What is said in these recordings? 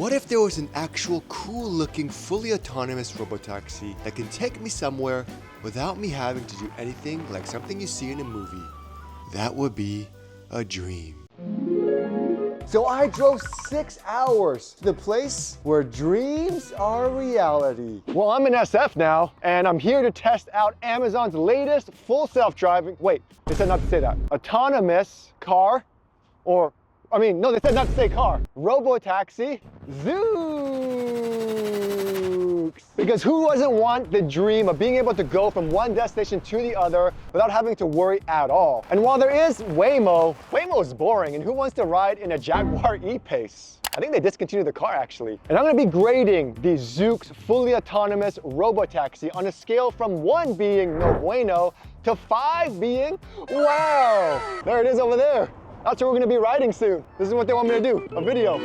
What if there was an actual cool-looking, fully autonomous robotaxi that can take me somewhere without me having to do anything like something you see in a movie? That would be a dream. So I drove 6 hours to the place where dreams are reality. Well, I'm in SF now, and I'm here to test out Amazon's latest full self-driving, wait, they said not to say that, autonomous car, or, I mean, no, they said not to say car, robotaxi, Zoox. Because who doesn't want the dream of being able to go from one destination to the other without having to worry at all? And while there is Waymo is boring, and who wants to ride in a Jaguar E-Pace? I think they discontinued the car actually. And I'm gonna be grading the Zoox fully autonomous robotaxi on a scale from 1 being no bueno to 5 being wow. There it is over there. That's where we're gonna be riding soon. This is what they want me to do, a video.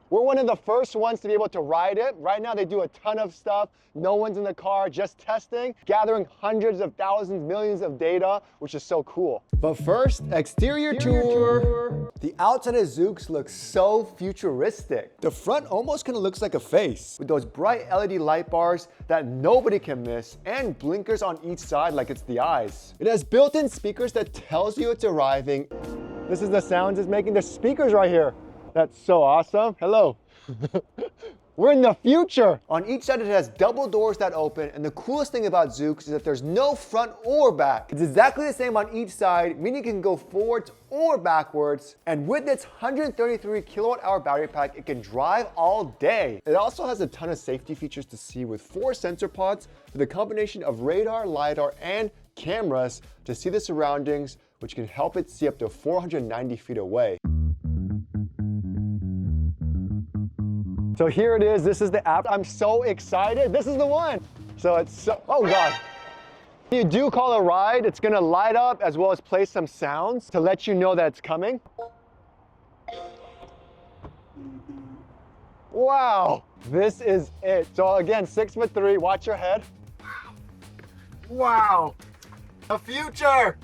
We're one of the first ones to be able to ride it. Right now they do a ton of stuff. No one's in the car, just testing, gathering hundreds of thousands, millions of data, which is so cool. But first, exterior tour. The outside of Zoox looks so futuristic. The front almost kind of looks like a face with those bright LED light bars that nobody can miss and blinkers on each side like it's the eyes. It has built-in speakers that tells you it's arriving. This is the sounds it's making. The speakers right here. That's so awesome. Hello. We're in the future. On each side, it has double doors that open. And the coolest thing about Zoox is that there's no front or back. It's exactly the same on each side, meaning you can go forwards or backwards. And with its 133 kilowatt hour battery pack, it can drive all day. It also has a ton of safety features to see with 4 sensor pods with a combination of radar, LiDAR, and cameras to see the surroundings, which can help it see up to 490 feet away. So here it is, this is the app. I'm so excited, this is the one. So it's so, oh God. When you do call a ride, it's gonna light up as well as play some sounds to let you know that it's coming. Wow, this is it. So again, 6'3", watch your head. Wow, the future.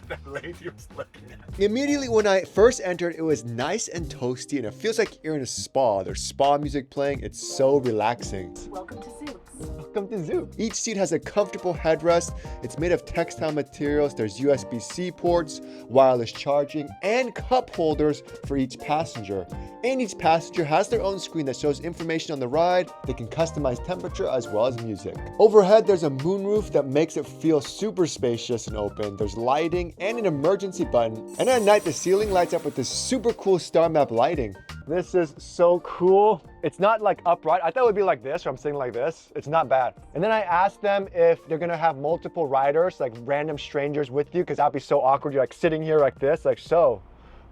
That lady was looking at me. Immediately when I first entered, it was nice and toasty and it feels like you're in a spa. There's spa music playing. It's so relaxing. Welcome to Zoox. Welcome to Zoox. Each seat has a comfortable headrest. It's made of textile materials. There's USB-C ports, wireless charging, and cup holders for each passenger. And each passenger has their own screen that shows information on the ride. They can customize temperature as well as music. Overhead, there's a moonroof that makes it feel super spacious and open. There's lighting and an emergency button. And at night, the ceiling lights up with this super cool star map lighting. This is so cool. It's not like upright. I thought it would be like this, or I'm sitting like this. It's not bad. And then I asked them if they're gonna have multiple riders, like random strangers with you, because that'd be so awkward. You're like sitting here like this, like so.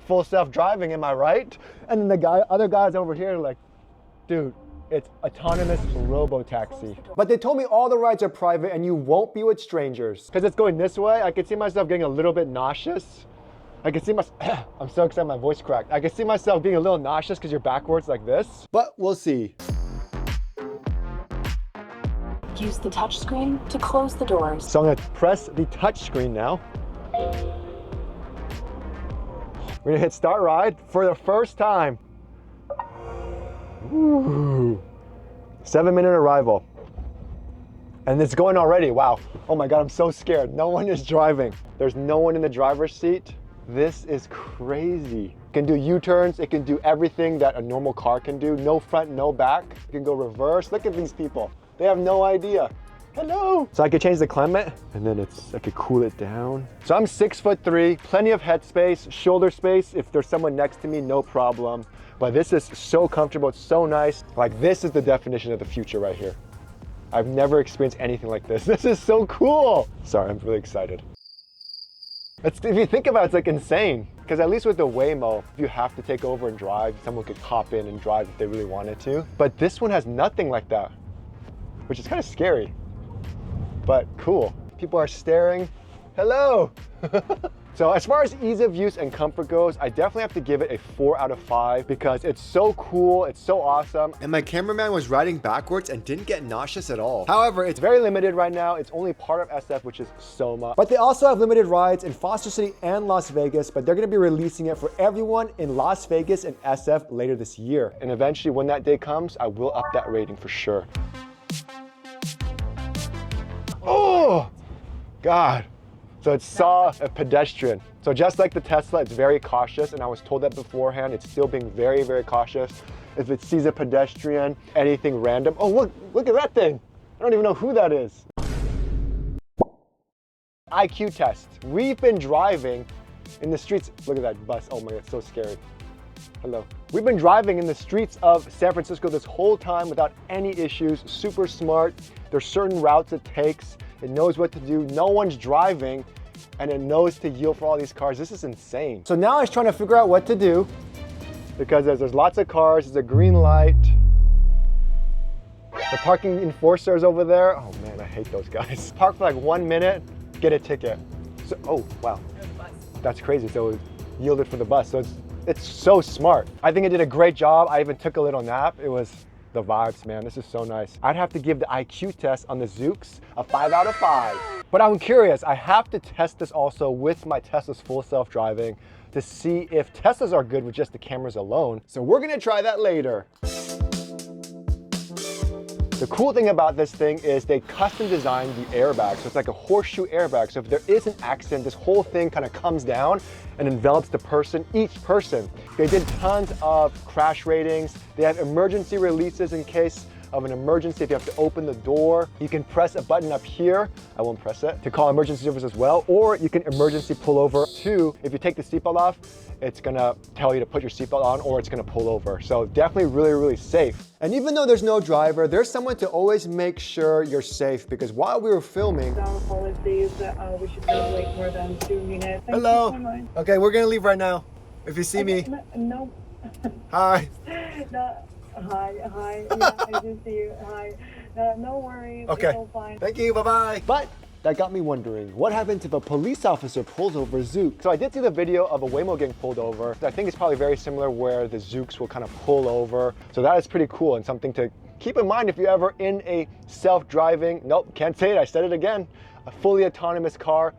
Full self-driving, am I right? And then the other guys over here are like, dude, it's autonomous robo-taxi. But they told me all the rides are private and you won't be with strangers. Because it's going this way, I could see myself getting a little bit nauseous. I can see myself, I'm so excited my voice cracked. I can see myself being a little nauseous because you're backwards like this. But we'll see. Use the touchscreen to close the doors. So I'm gonna press the touchscreen now. We're gonna hit start ride for the first time. Ooh. 7-minute arrival. And it's going already, wow. Oh my God, I'm so scared. No one is driving. There's no one in the driver's seat. This is crazy. It can do U-turns, it can do everything that a normal car can do. No front, no back. It can go reverse. Look at these people. They have no idea. Hello. So I could change the climate and then I could cool it down. So I'm 6'3", plenty of head space, shoulder space. If there's someone next to me, no problem. But this is so comfortable, it's so nice. Like this is the definition of the future right here. I've never experienced anything like this. This is so cool. Sorry, I'm really excited. If you think about it, it's like insane. Because at least with the Waymo, if you have to take over and drive, someone could hop in and drive if they really wanted to. But this one has nothing like that, which is kind of scary, but cool. People are staring. Hello. So as far as ease of use and comfort goes, I definitely have to give it a 4 out of 5 because it's so cool, it's so awesome. And my cameraman was riding backwards and didn't get nauseous at all. However, it's very limited right now. It's only part of SF, which is Soma. But they also have limited rides in Foster City and Las Vegas, but they're gonna be releasing it for everyone in Las Vegas and SF later this year. And eventually when that day comes, I will up that rating for sure. Oh, God. So it saw a pedestrian. So just like the Tesla, it's very cautious, and I was told that beforehand. It's still being very, very cautious. If it sees a pedestrian, anything random. Oh, look at that thing. I don't even know who that is. IQ test. We've been driving in the streets. Look at that bus. Oh my God, it's so scary. Hello. We've been driving in the streets of San Francisco this whole time without any issues. Super smart. There's certain routes it takes. It knows what to do. No one's driving, and it knows to yield for all these cars. This is insane. So now I was trying to figure out what to do because there's lots of cars. There's a green light. The parking enforcer is over there. Oh man, I hate those guys. Park for like 1 minute, get a ticket. So, oh wow, that's crazy. So it yielded for the bus. So it's so smart. I think it did a great job. I even took a little nap. It was the vibes, man. This is so nice. I'd have to give the IQ test on the Zoox a 5 out of 5. But I'm curious, I have to test this also with my Tesla's full self-driving to see if Teslas are good with just the cameras alone. So we're gonna try that later. The cool thing about this thing is they custom designed the airbag. So it's like a horseshoe airbag. So if there is an accident, this whole thing kind of comes down and envelops the person, each person. They did tons of crash ratings. They have emergency releases in case of an emergency. If you have to open the door, you can press a button up here. I won't press it, to call emergency service as well. Or you can emergency pull over too. If you take the seatbelt off, it's gonna tell you to put your seatbelt on or it's gonna pull over. So definitely really, really safe. And even though there's no driver, there's someone to always make sure you're safe because while we were filming, our policy is that we should not wait more than 2 minutes. Hello. Thank you so much. Okay, we're gonna leave right now. If you see me. No. Hi. No. Hi. Yeah, I do see you. Hi. No worries. Okay. It's all fine. Thank you. Bye-bye. But that got me wondering, what happens if a police officer pulls over Zoox? So I did see the video of a Waymo getting pulled over. I think it's probably very similar where the Zoox will kind of pull over. So that is pretty cool and something to keep in mind if you're ever in a self-driving, nope, can't say it, I said it again, a fully autonomous car.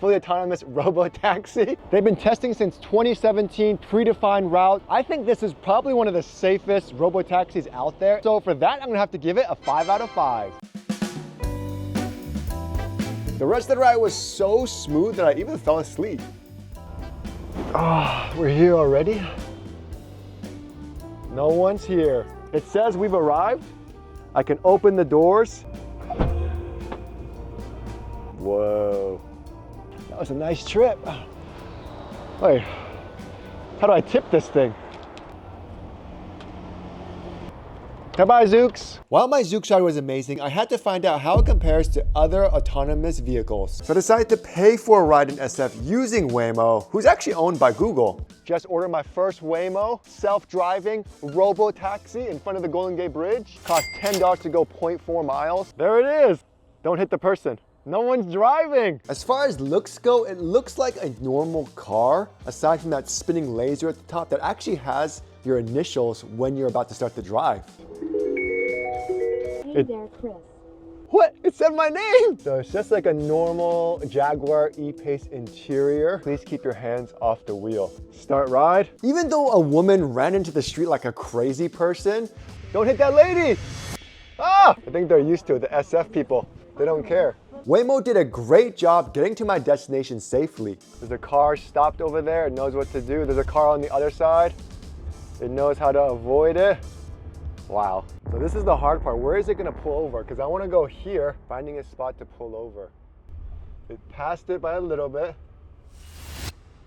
Fully autonomous robo-taxi. They've been testing since 2017, predefined route. I think this is probably one of the safest robo-taxis out there. So for that, I'm gonna have to give it a 5 out of 5. The rest of the ride was so smooth that I even fell asleep. Ah, we're here already? No one's here. It says we've arrived. I can open the doors. Whoa. That was a nice trip. Wait, how do I tip this thing? Goodbye, Zoox. While my Zoox ride was amazing, I had to find out how it compares to other autonomous vehicles. So I decided to pay for a ride in SF using Waymo, who's actually owned by Google. Just ordered my first Waymo self-driving robo-taxi in front of the Golden Gate Bridge. Cost $10 to go 0.4 miles. There it is. Don't hit the person. No one's driving. As far as looks go, it looks like a normal car, aside from that spinning laser at the top that actually has your initials when you're about to start the drive. Everydaychris. What? It said my name! So it's just like a normal Jaguar E-Pace interior. Please keep your hands off the wheel. Start ride. Even though a woman ran into the street like a crazy person, don't hit that lady! Ah! I think they're used to it, the SF people. They don't care. Waymo did a great job getting to my destination safely. There's a car stopped over there. It knows what to do. There's a car on the other side. It knows how to avoid it. Wow. So this is the hard part. Where is it gonna pull over? Because I wanna go here, finding a spot to pull over. It passed it by a little bit.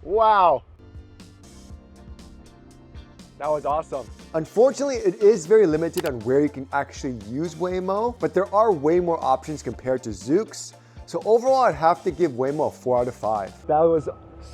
Wow. That was awesome. Unfortunately, it is very limited on where you can actually use Waymo, but there are way more options compared to Zoox. So overall, I'd have to give Waymo a 4 out of 5. That was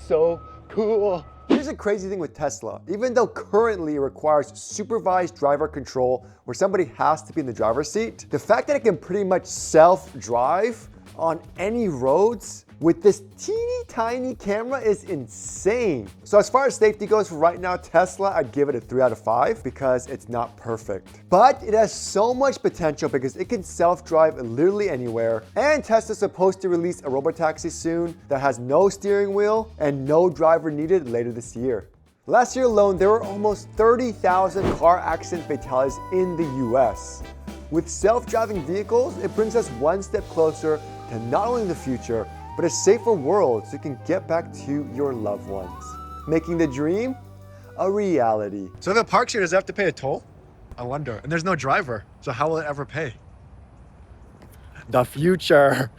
so cool. Here's a crazy thing with Tesla. Even though currently it requires supervised driver control where somebody has to be in the driver's seat, the fact that it can pretty much self-drive on any roads with this teeny tiny camera is insane. So as far as safety goes for right now, Tesla, I'd give it a 3 out of 5 because it's not perfect. But it has so much potential because it can self-drive literally anywhere. And Tesla's supposed to release a robotaxi soon that has no steering wheel and no driver needed later this year. Last year alone, there were almost 30,000 car accident fatalities in the US. With self-driving vehicles, it brings us one step closer to not only the future, but a safer world so you can get back to your loved ones. Making the dream a reality. So if it parks here, does it have to pay a toll? I wonder. And there's no driver, so how will it ever pay? The future.